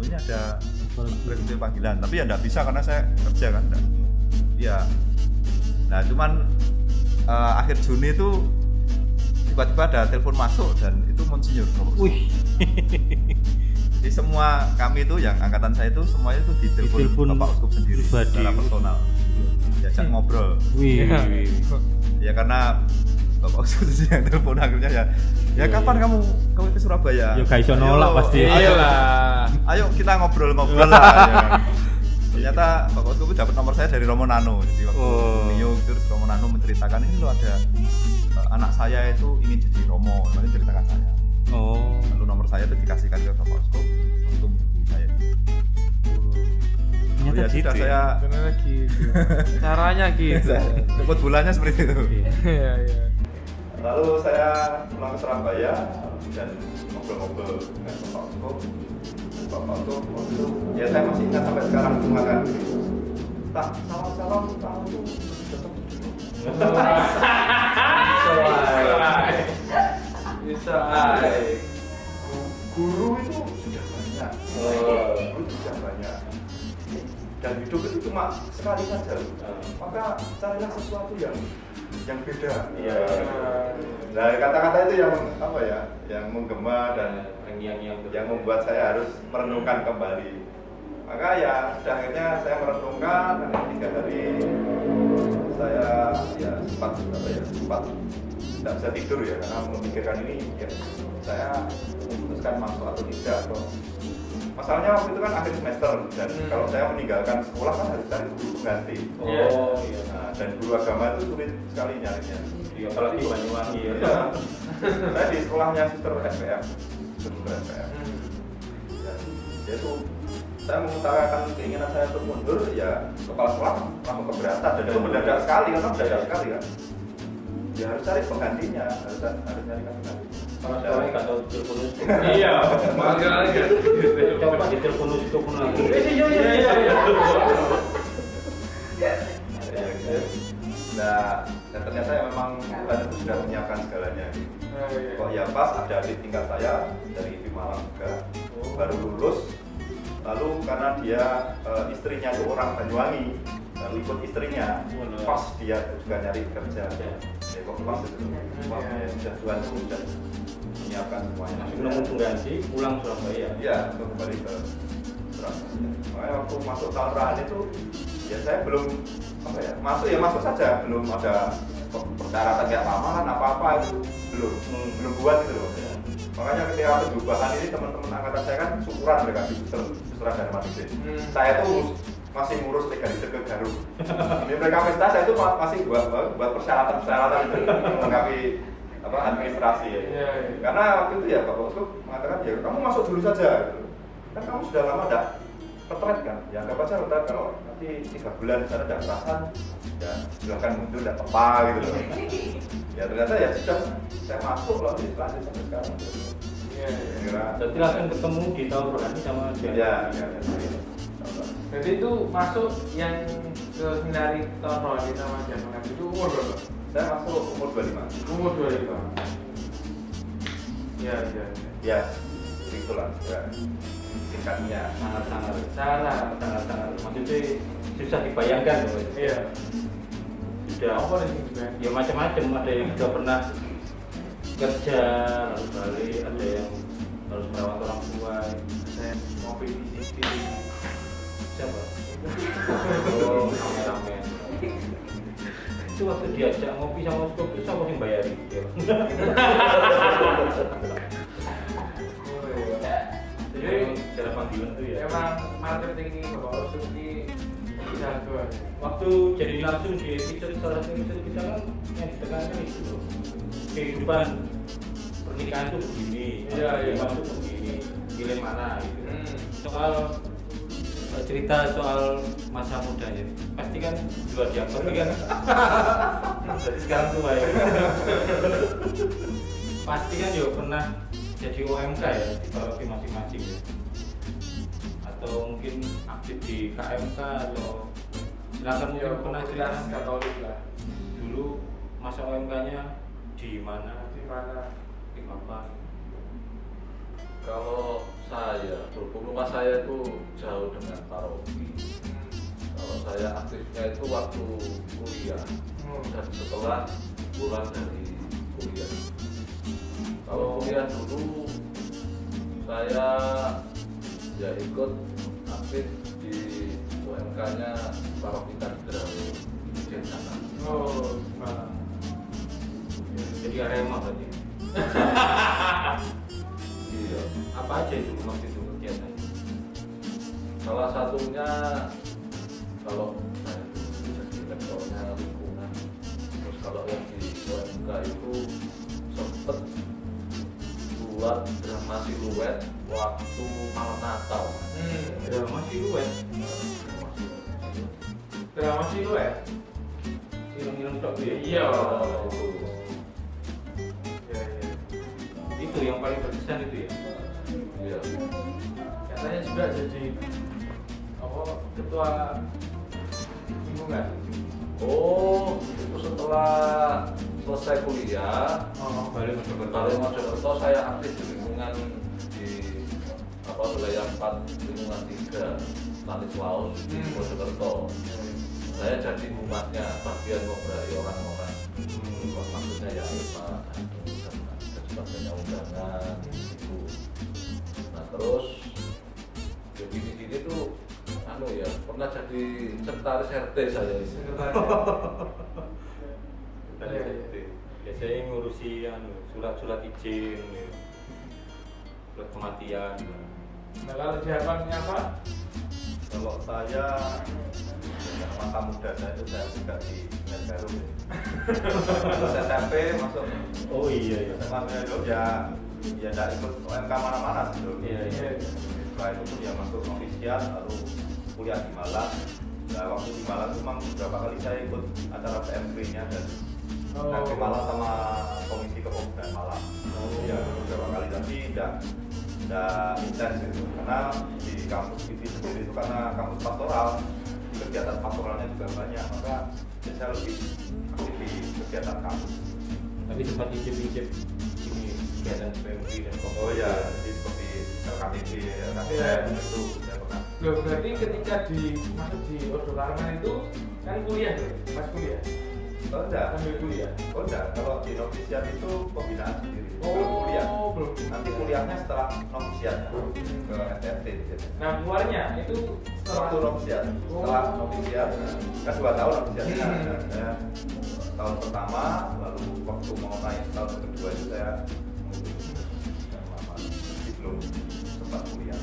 Ini ada rekoleksi panggilan, tapi ya enggak bisa karena saya kerja kan. Iya. Nah, cuman akhir Juni itu tiba-tiba ada telepon masuk, dan itu Monsinyur. Wih. Jadi semua kami itu yang angkatan saya itu semuanya itu ditelepon Bapak Uskup sendiri secara personal. Diajak ngobrol. Wih. Ya karena Bapak Uskup itu yang telepon akhirnya ya kapan kamu ke Surabaya? Ya gak iso nolak pasti. Ayo kita ngobrol lah ya. Ternyata Bapak Uskup dapat nomor saya dari Romo Nano. Jadi waktu New terus Romo Nano menceritakan, ini loh ada anak saya itu ingin jadi Romo, lalu ceritakan saya. Lalu nomor saya itu dikasihkan ke Bapak Uskup untuk menghubungi saya. Ya sudah, saya benar gitu. Caranya gitu. Cepet bulannya seperti itu. Iya. Lalu saya pulang ke Surabaya dan ngobrol-ngobrol dengan Bapak Uskup. Bapak Uskup waktu itu, ya saya masih ingat sampai sekarang, mengatakan, tak salam kamu tuh bisa. Guru itu sudah banyak. Dan dan hidup itu cuma sekali saja. Maka carilah sesuatu yang beda. Iya. Nah, kata-kata itu yang apa ya, yang menggema dan yang membuat saya harus merenungkan kembali. Maka ya akhirnya saya merenungkan, dan 3 hari saya ya sempat tidak bisa tidur ya, karena memikirkan ini ya saya memutuskan masuk atau tidak. Masalahnya waktu itu kan akhir semester, dan kalau saya meninggalkan sekolah kan harus cari guru pengganti. Iya. Nah, dan guru agama itu sulit sekali nyarinya. Iya, apalagi Banyuwangi ya. Iya. Saya di sekolahnya Suster SPM. Ya itu saya mengutarakan keinginan saya untuk mundur, ya kepala sekolah langsung keberatan, dan itu mendadak sekali kan. Ya harus cari penggantinya, harus cari pengganti. Kalau sekolah nggak tahu telepon itu. Iya, makanya. Coba di telepon itu pun lagi. Nah, dan ternyata ya memang Tuhan itu sudah menyiapkan segalanya. Kok ya pas ada adik tingkat saya dari Malang juga, baru lulus. Lalu karena dia istrinya itu orang Banyuwangi, lalu ikut istrinya, pas dia juga nyari kerja. Ya kok pas itu, sudah Tuhan itu sudah menyiapkan semuanya. Nemu pengganti, pulang Surabaya. Iya, untuk kembali ke Surabaya. Makanya waktu masuk tahun terakhir itu, ya saya belum masuk saja, belum ada persyaratan kayak lamaran apa-apa itu belum buat gitu loh. Makanya ketika perubahan ini teman-teman angkatan saya kan syukuran mereka di Susteran dan Manusia. Saya tuh masih ngurus legalisir ke Garut. Ini mereka pesta, saya tuh masih buat persyaratan itu melengkapi administrasi ya. Karena waktu itu ya Pak Bosku mengatakan ya kamu masuk dulu saja gitu. Kan kamu sudah lama enggak retret kan, ya anggap aja retret, kalau nanti 3 bulan sana ada perasaan ya silahkan mundur, tidak apa gitu loh. Ya ternyata ya sudah saya masuk lalu lanjut sampai sekarang. Jadi langsung ketemu di tahun berani sama dia. Ya. Jadi itu masuk yang ke seminari tahun rohani sama Jaman itu umur berapa? Saya masuk umur 25. Umur 25. Iya. Ya, itulah ya. Tingkatnya sangat maksudnya susah dibayangkan loh. Iya. Sudah Apa nih juga? ya macam-macam, ada yang sudah pernah kerja lalu balik, ada yang harus merawat orang tua, Saya ngopi di sini. siapa? Oh, kameramen. Itu waktu diajak ngopi sama kopi siapa yang bayarin dia? Jadi cara panggilan tuh ya. Emang marketing ini kalau Suki jagoan. Waktu jadi langsung di episode salah satu episode kita kan yang ditekankan itu loh, kehidupan pernikahan itu begini, kehidupan itu begini, pilih mana gitu. Soal cerita soal masa mudanya, pasti kan juga dianggap kan. Jadi sekarang tua ya. Pasti kan juga pernah jadi OMK ya di paroki masing-masing ya. Atau mungkin aktif di KMK atau silakan mungkin pernah cerita Katolik lah. dulu masa OMK-nya di mana? Di apa? Kalau saya, berhubung rumah saya itu jauh dengan paroki. Kalau saya aktifnya itu waktu kuliah dan setelah pulang dari kuliah. Kalau kuliah dulu saya ya ikut aktif di UMK-nya paroki Katedral Denpasar. Oh, Jadi Arema berarti. Iya. Apa aja itu waktu itu kegiatan? Salah satunya kalau saya jadi rektornya lingkungan. Terus kalau yang di UMK itu sempet buat drama siluet waktu malam Natal. Drama siluet. drama siluet. Film-film tok tuh ya. Iya. Itu yang paling berkesan itu ya. Iya. Katanya juga jadi apa ketua lingkungan. Oh, itu setelah selesai kuliah, Balik Balai Mojokerto saya aktif di lingkungan di wilayah 4 lingkungan 3. Stanislaus di Mojokerto. Saya jadi humasnya, bagian ngobrol orang-orang. Maksudnya ya Pak, dan sebagainya undangan itu. Nah terus jadi gini tuh ya pernah jadi sekretaris RT saya ini. Biasanya ngurusi surat-surat izin, surat kematian. Nah kalau jawabannya apa? Kalau saya masa muda saya itu saya juga di Jarum. Terus SMP masuk. Oh iya. SMA dulu ya tidak ikut OMK mana-mana sebelumnya. Iya. Setelah itu ya masuk novisiat lalu kuliah di Malang. Nah waktu di Malang itu memang beberapa kali saya ikut acara PMP-nya dan di Malang sama Komisi Kepemuda Malang. Ya beberapa kali tapi tidak intens itu karena di kampus itu sendiri itu karena kampus pastoral kegiatan pastoralnya juga banyak maka saya lebih aktif di kegiatan kampus. Tapi sempat icip-icip ini kegiatan PMP dan Oh ya, jadi seperti LKTP, LKTM itu saya pernah. Loh, berarti ketika masuk di Ordo Karman itu kan kuliah tuh, pas kuliah? Oh enggak, Sambil kuliah? oh enggak, kalau di novisiat itu pembinaan sendiri, belum kuliah. Belum. Nanti kuliahnya setelah novisiat ke SRT gitu. Nah keluarnya itu Waktu novisiat, setelah novisiat, kan 2 tahun novisiatnya. Saya tahun pertama, lalu waktu mau naik tahun kedua itu saya belum sempat kuliah.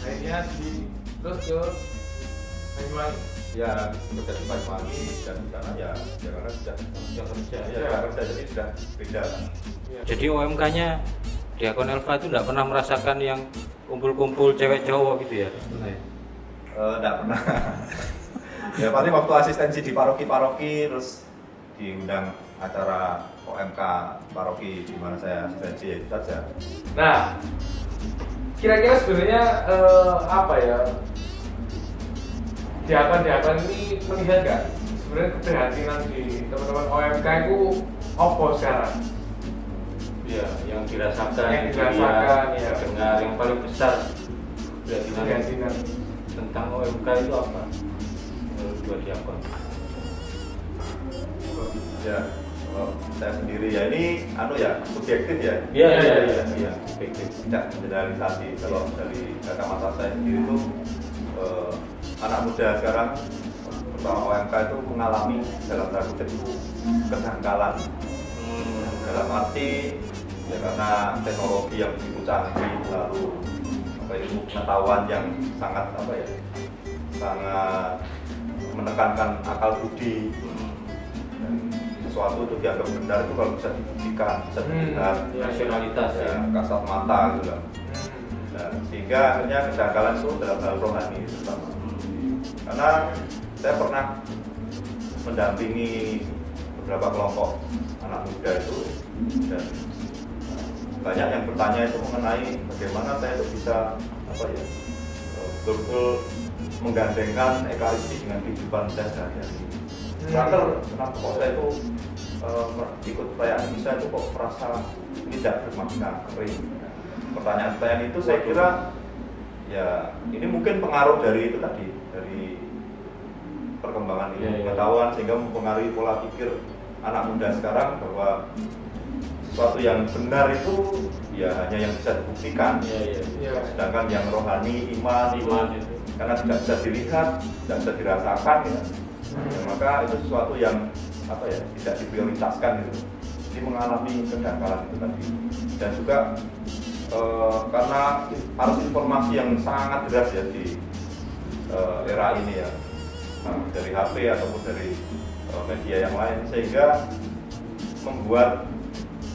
akhirnya terus ke Banyuwangi. Ya kerja di Banyuwangi dan di sana ya karena sudah kerja jadi sudah beda. Jadi OMK-nya Diakon Elva itu tidak pernah merasakan yang kumpul-kumpul cewek cowok gitu ya? Enggak pernah. Ya paling waktu asistensi di paroki terus diundang acara OMK paroki di mana saya asistensi ya itu saja. Nah, kira-kira sebenarnya apa ya? Diakon ini melihat nggak sebenarnya keprihatinan di teman-teman OMK itu apa sekarang? Iya, yang dirasakan, Yang dirasakan, ya. dengar yang paling besar Keprihatinan. tentang OMK itu apa? Menurut dua Diakon. Ya kalau saya sendiri ya ini subjektif ya. Iya. Tidak generalisasi. Kalau dari kacamata saya sendiri itu anak muda sekarang terutama OMK itu mengalami dalam tanda kutip kedangkalan. Dalam arti ya karena teknologi yang begitu canggih lalu ilmu pengetahuan yang sangat sangat menekankan akal budi dan sesuatu itu dianggap benar itu kalau bisa dibuktikan, bisa dilihat rasionalitas ya. Kasat mata gitu kan. Nah, sehingga akhirnya kedangkalan itu dalam hal rohani terutama. Karena saya pernah mendampingi beberapa kelompok anak muda itu dan banyak yang bertanya itu mengenai bagaimana saya itu bisa betul-betul menggandengkan ekaristi dengan kehidupan saya sehari-hari. Kenapa kok saya itu ikut perayaan misa itu kok merasa tidak bermakna, kering. Pertanyaan itu saya kira ya ini mungkin pengaruh dari itu tadi, dari perkembangan ilmu pengetahuan sehingga mempengaruhi pola pikir anak muda sekarang bahwa sesuatu yang benar itu ya hanya yang bisa dibuktikan. Sedangkan yang rohani, iman itu karena tidak bisa dilihat, tidak bisa dirasakan ya. Maka itu sesuatu yang tidak diprioritaskan gitu. Jadi mengalami kedangkalan itu tadi. Dan juga karena arus informasi yang sangat deras ya di era ini ya, dari HP ataupun dari media yang lain sehingga membuat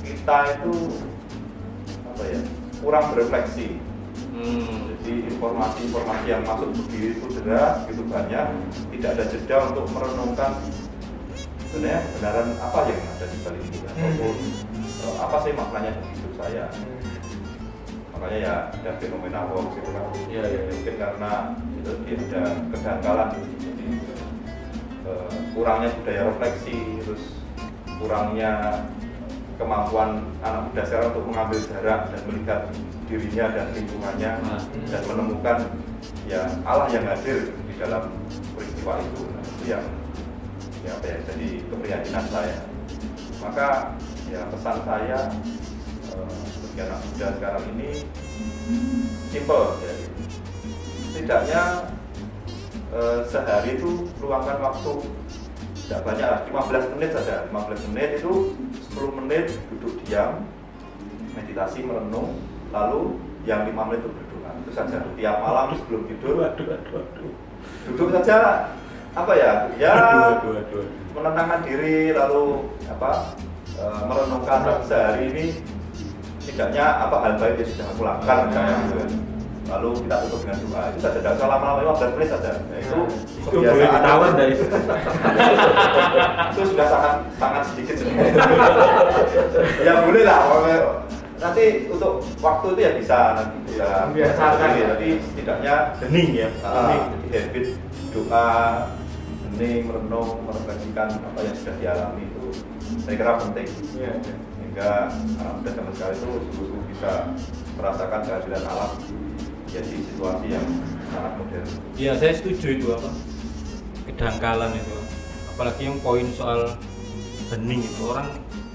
kita itu kurang berefleksi. Jadi informasi yang masuk begitu deras, begitu banyak, tidak ada jeda untuk merenungkan sebenarnya kebenaran apa yang ada di balik ini ataupun apa sih maknanya di hidup saya. Makanya ya ada fenomena hoax gitu kan. Mungkin karena itu ada kedangkalan, jadi kurangnya budaya refleksi, terus kurangnya kemampuan anak muda sekarang untuk mengambil jarak dan melihat dirinya dan lingkungannya dan menemukan ya Allah yang hadir di dalam peristiwa itu. Nah, itu yang ya apa ya jadi keprihatinan saya. Maka ya pesan saya bagi anak muda sekarang ini simple ya. Setidaknya sehari itu luangkan waktu tidak banyak lah, 15 menit saja. 15 menit itu 10 menit duduk diam, meditasi, merenung, lalu yang 5 menit itu berdoa. Itu saja. Tiap malam sebelum tidur duduk saja, apa ya? Ya menenangkan diri, lalu apa? Merenungkan sehari ini tidaknya apa hal baik yang sudah aku lakukan kayak gitu kan. Lalu kita tutup dengan doa. Itu saja, tidak usah lama-lama, 15 menit saja. Nah, itu boleh ditawar dari itu. Itu sudah sangat sedikit sebenarnya. Ya boleh lah. Nanti untuk waktu itu ya bisa Biasakan. Tapi setidaknya hening ya. Jadi habit doa, hening, merenung, merefleksikan apa yang sudah dialami itu saya kira penting. Sehingga anak muda zaman sekarang itu sungguh-sungguh bisa merasakan kehadiran alam ya di situasi yang sangat modern. Iya, saya setuju itu apa kedangkalan itu, apalagi yang poin soal hening itu orang,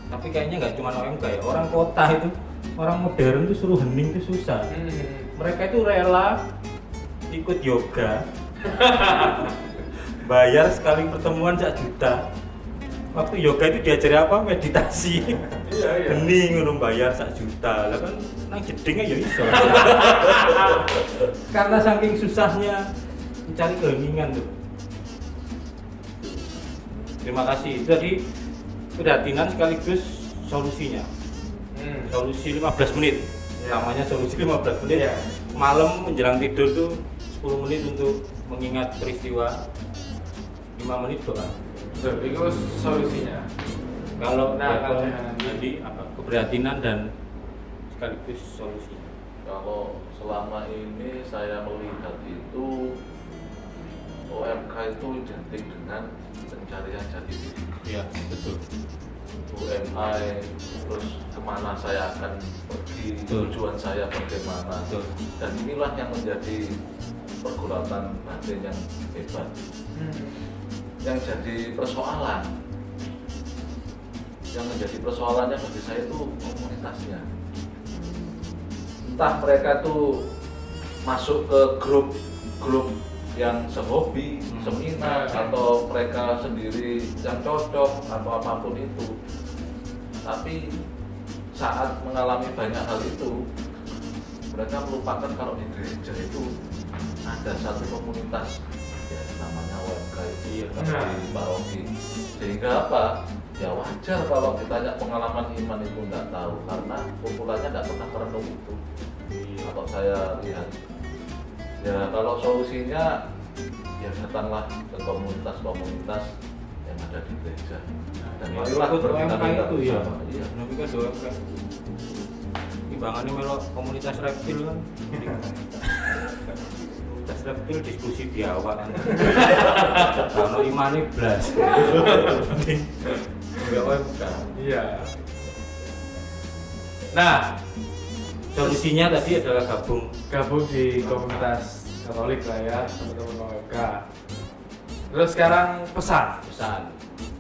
tapi kayaknya nggak cuma OMK ya, orang kota itu, orang modern itu suruh hening itu susah. Mereka itu rela ikut yoga, bayar sekali pertemuan 1 juta. Waktu yoga itu diajari apa? Meditasi. Hening ngono bayar 1 juta. Lah kan nang jeding ya iso. Karena saking susahnya mencari keheningan tuh. Terima kasih. Jadi keprihatinan sekaligus solusinya. Solusi 15 menit. Namanya solusi 15 menit. Malam menjelang tidur tuh 10 menit untuk mengingat peristiwa. 5 menit doang. Betul, itu solusinya. Kalau kalau jadi apa keprihatinan dan sekaligus solusi. Kalau selama ini saya melihat itu OMK itu identik dengan pencarian jati diri. Iya, betul. UMI, terus kemana saya akan pergi, Betul. tujuan saya bagaimana. Betul. Dan inilah yang menjadi pergulatan batin yang hebat. Yang jadi persoalan, yang menjadi persoalannya bagi saya itu komunitasnya. Entah mereka tuh masuk ke grup yang sehobi, seminar, atau mereka sendiri yang cocok atau apapun itu. Tapi saat mengalami banyak hal itu, mereka melupakan kalau di gereja itu ada satu komunitas ya namanya OMK itu di paroki. Sehingga apa? Ya wajar kalau ditanya pengalaman iman itu nggak tahu karena kumpulannya nggak pernah merenung itu. Kalau saya lihat, ya kalau solusinya ya datanglah ke komunitas-komunitas yang ada di gereja dan marilah Ikut berminat OMK itu ya. bersama. Iya. Tapi kan OMK. Timbangannya melok komunitas reptil kan. Komunitas reptil diskusi biawak kan. Kalau imane blas. Ya OMK. Iya. Nah, Solusinya tadi adalah gabung di komunitas Katolik lah ya, teman-teman OMK. Terus sekarang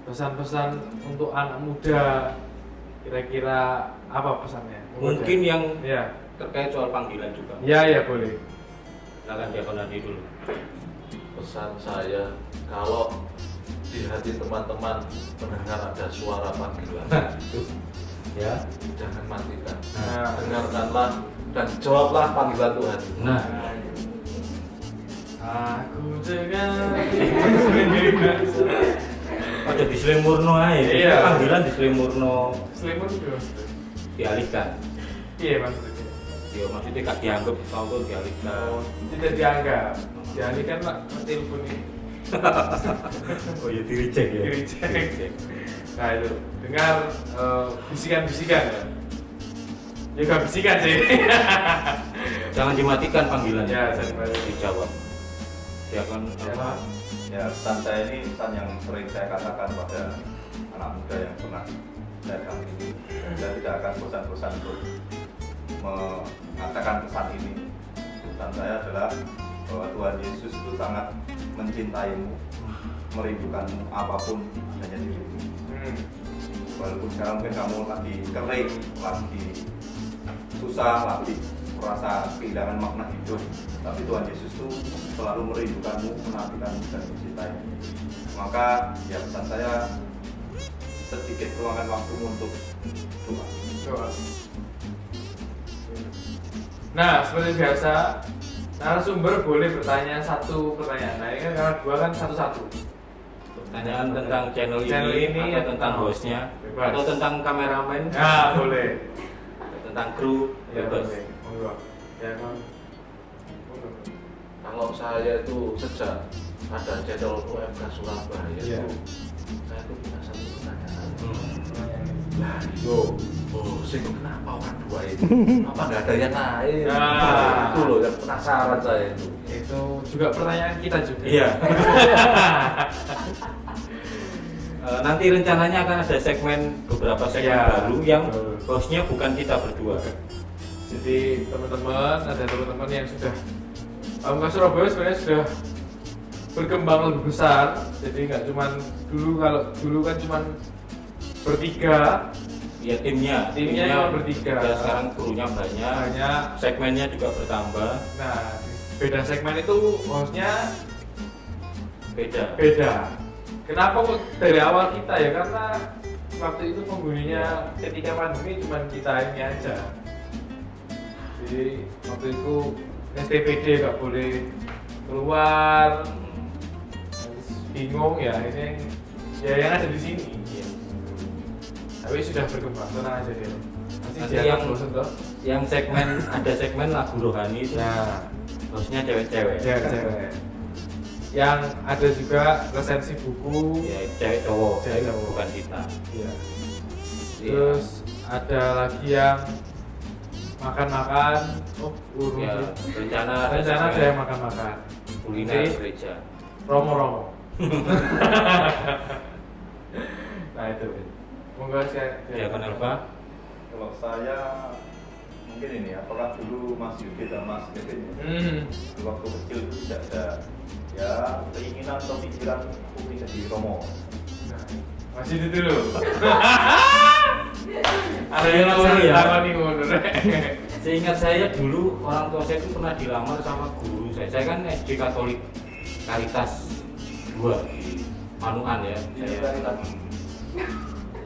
pesan-pesan untuk anak muda, kira-kira apa pesannya? mungkin yang Ya, terkait soal panggilan juga. ya boleh. Silakan Diakon Adi dulu. Pesan saya, kalau di hati teman-teman mendengar ada suara panggilan, Ya. jangan matikan. Nah. Dengarkanlah dan jawablah panggilan Tuhan. Nah, Aku dengar. aja diselimurno ae. Iya. Panggilan diselimurno, Selimut juga. dialihkan. Iya maksudnya. Ya maksudnya gak dianggap kalau dialihkan. Tidak dianggap. Dialihkan lah telepon ini. Oh ya di-reject ya. Di-reject. Nah itu dengar bisikan-bisikan ya. Ya gak bisikan sih. Jangan dimatikan panggilan. Ya, jangan dimatikan. Dijawab. Diakon apa? Ya, pesan saya ini pesan yang sering saya katakan pada anak muda yang pernah saya dampingi. Saya tidak akan bosan-bosan untuk mengatakan pesan ini. Pesan saya adalah bahwa Tuhan Yesus itu sangat mencintaimu, merindukanmu apapun hanya dirimu. Walaupun sekarang mungkin kamu lagi kering, lagi susah, lagi merasa kehilangan makna hidup, tapi Tuhan Yesus itu selalu merindukanmu, menantikanmu dan mencintaimu. Maka ya pesan saya, sedikit luangkan waktumu untuk doa. Nah, seperti biasa, narasumber boleh bertanya satu pertanyaan. Nah, ini kan karena dua kan satu-satu. Pertanyaan tentang channel ini ya, atau tentang hostnya, bebas. atau tentang kameramen, Nah, boleh. atau tentang kru, Ya, bebas. boleh. Monggo. Ya, Bang. Monggo. Kalau saya itu sejak ada channel UMK Surabaya Iya. itu saya tuh punya satu pertanyaan. Nah, sih kenapa orang dua itu? Apa nggak ada yang lain? Nah. Itu loh yang penasaran saya itu. Itu juga pertanyaan kita juga. Iya. Nanti rencananya akan ada beberapa segmen Iya, baru yang betul. hostnya bukan kita berdua. Jadi teman-teman, ada teman-teman yang sudah UMK Surabaya sebenarnya sudah berkembang lebih besar. Jadi nggak cuman kalau dulu kan cuman bertiga, Ya timnya cuma bertiga. ya, sekarang krunya banyak, Banyak. segmennya juga bertambah, Nah, beda segmen itu hostnya beda. beda. Kenapa kok dari awal kita ya? Karena waktu itu penghuninya ketika pandemi cuma kita ini aja. Jadi waktu itu STPD nggak boleh keluar, terus bingung ya ini yang ada di sini. Iya. Tapi sudah berkembang, tenang aja dia. Nanti Jangan yang bosan toh. Yang ada segmen lagu rohani itu Nah, hostnya cewek-cewek. cewek. Yang ada juga resensi buku. Ya cewek cowok, Cewek cowok. bukan kita. Iya. Terus ada lagi yang makan-makan. Oh, urus. Ya rencana Rencana ada segmen yang makan-makan. kuliner Nanti gereja. Romo-romo. Nah itu. Monggo saya. Ya kan Elva? Kalau saya mungkin ini ya, pernah dulu Mas Yudi dan Mas Kevin ya, di waktu kecil itu tidak ada ya keinginan atau pikiran aku ingin jadi Romo. Nah, masih itu dulu. Ada Seingat yang saya. tahu nih mundur. Seingat saya dulu orang tua saya itu pernah dilamar sama guru saya. Saya kan SD Katolik Karitas 2 di Manuan ya.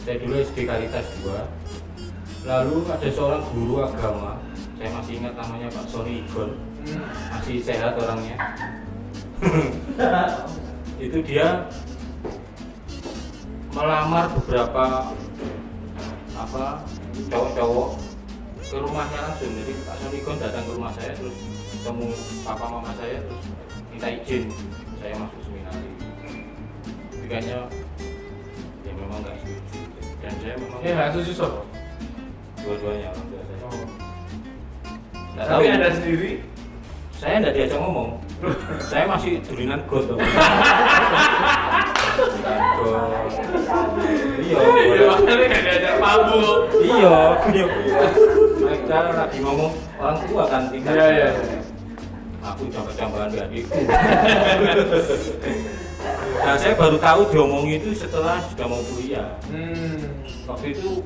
Saya dulu SD Karitas 2. Lalu ada seorang guru agama, saya masih ingat namanya Pak Sony Igon, masih sehat orangnya. Itu dia melamar beberapa cowok-cowok ke rumahnya langsung. Jadi Pak Sony Igon datang ke rumah saya, terus ketemu papa mama saya, terus minta izin saya masuk seminari. Tapi kayaknya ya memang nggak setuju, dan saya memang Nggak susah. dua-duanya orang tua saya. Oh. Nggak Tapi tahu. Anda sendiri? Saya nggak diajak ngomong. Saya masih dulinan got. Iya. Iya, makanya nggak diajak mabuk. Iya. Mereka lagi ngomong orang tua kan tinggal. Iya. Aku jamban-jamban di adikku. Nah, saya baru tahu diomongin itu setelah sudah mau kuliah. Waktu itu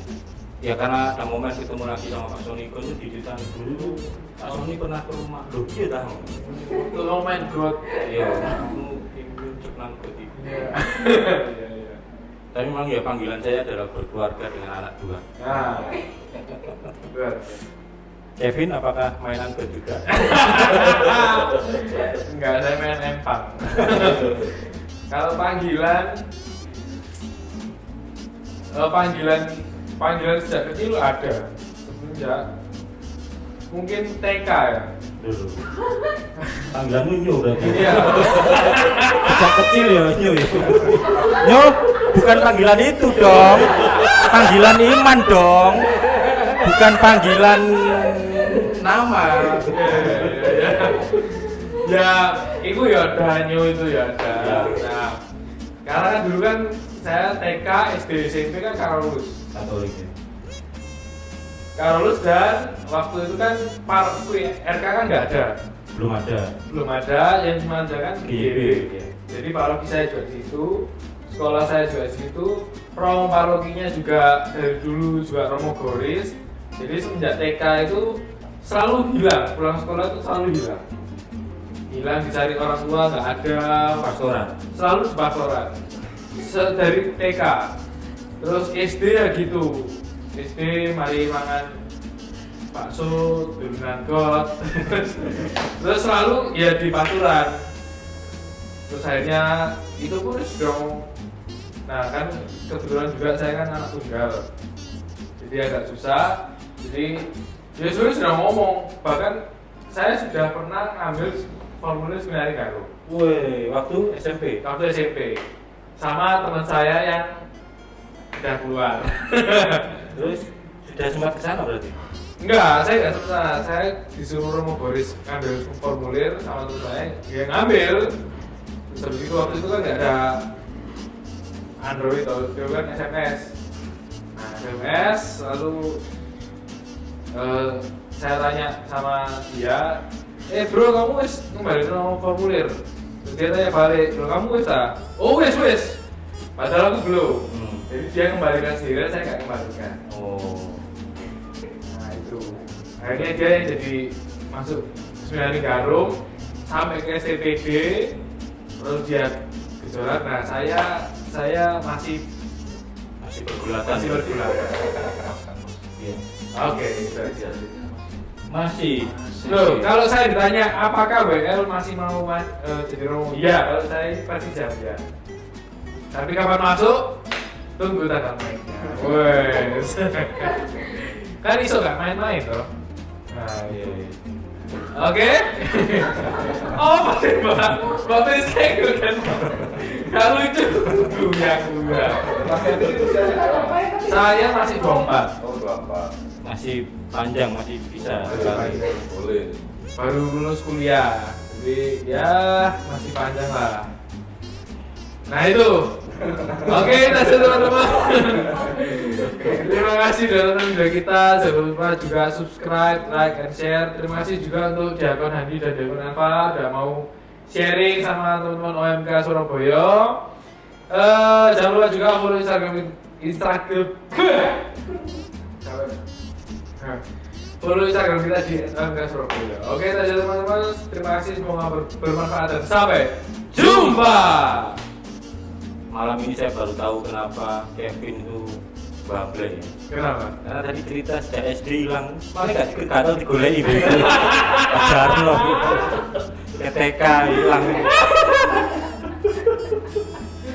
ya karena ada momen ketemu lagi sama Pak Sony Igon itu ditanya dulu Pak Sony pernah ke rumah loh iya dah Untuk lo main god. iya aku ingin cek nang got itu. Iya. Tapi memang ya panggilan saya adalah berkeluarga dengan anak dua. Nah, betul. Kevin apakah mainan got juga? Enggak, saya main empang. Kalau panggilan sejak kecil ada. Semenjak mungkin TK ya. Dulu. Panggilanmu Nyo berarti. Iya. Sejak kecil ya Nyo ya. Nyo bukan panggilan itu dong. Panggilan iman dong. Bukan panggilan nama. Ya, itu ya ada nyu itu ya ada. Nah, karena kan dulu kan saya TK, SD, SMP kan Karolus. Katolik ya. kalau lulus dan waktu itu kan RK kan nggak ada. Belum ada, yang cuma ada kan GIB. Jadi paroki saya juga di situ, sekolah saya juga di situ, Romo parokinya juga dari dulu juga Romo Goris. Jadi semenjak TK itu selalu hilang, pulang sekolah itu selalu hilang dicari orang tua, nggak ada, pastoran, selalu di pastoran. Dari TK, terus SD ya gitu, SD mari mangan bakso, dulunan got, terus selalu ya di pastoran. Terus akhirnya itu pun sudah, nah kan kebetulan juga saya kan anak tunggal, jadi agak susah. Jadi ya sudah ngomong, bahkan saya sudah pernah ngambil formulir seminari Galuh. Woi, waktu SMP. Waktu SMP sama teman saya yang udah keluar. Terus sudah sempat ke sana berarti? Enggak, saya nggak sempat. Saya disuruh Romo Boris ngambil formulir sama teman saya, dia ngambil. Terus habis itu waktu itu kan nggak ada Android atau itu kan SMS. Nah, SMS lalu saya tanya sama dia, bro kamu wis kembali nomor formulir? Terus dia tanya balik, bro kamu wis tak? Oh wis. Padahal aku belum. Jadi dia kembalikan sendiri, saya nggak kembalikan. Oh. Nah itu, akhirnya dia yang jadi masuk seminari Garum sampai ke STPD, terus dia gejolak. Nah saya masih Pergulatan. Iya. Oke, itu aja. Masih. Loh, kalau saya ditanya apakah WL masih mau jadi Romo? Iya, kalau saya pasti jawab ya. Tapi kapan masuk? Tunggu tanggal mainnya. Wes. Kan iso gak main-main toh. Nah, iya. Oke. Oh, masih Mbak Pisek kan. Gak lucu. Kuya. Saya masih 24. Oh, 24. Masih panjang, masih bisa. Boleh. Baru lulus kuliah. Jadi ya masih panjang lah. Nah itu. Oke, lanjut teman-teman. Terima kasih sudah nonton video kita. Jangan lupa juga subscribe, like, and share. Terima kasih juga untuk Diakon Handi dan Diakon Alfa udah mau sharing sama teman-teman OMK Surabaya. Jangan lupa juga follow follow Instagram kita di OMK Surabaya. Oke, lanjut teman-teman. Terima kasih, semoga bermanfaat dan sampai jumpa. Malam ini saya baru tahu kenapa Kevin itu bable ya. Kenapa? Karena tadi cerita sejak SD hilang, malah nggak diketahui digoleki ibu. Ajar loh. TK hilang.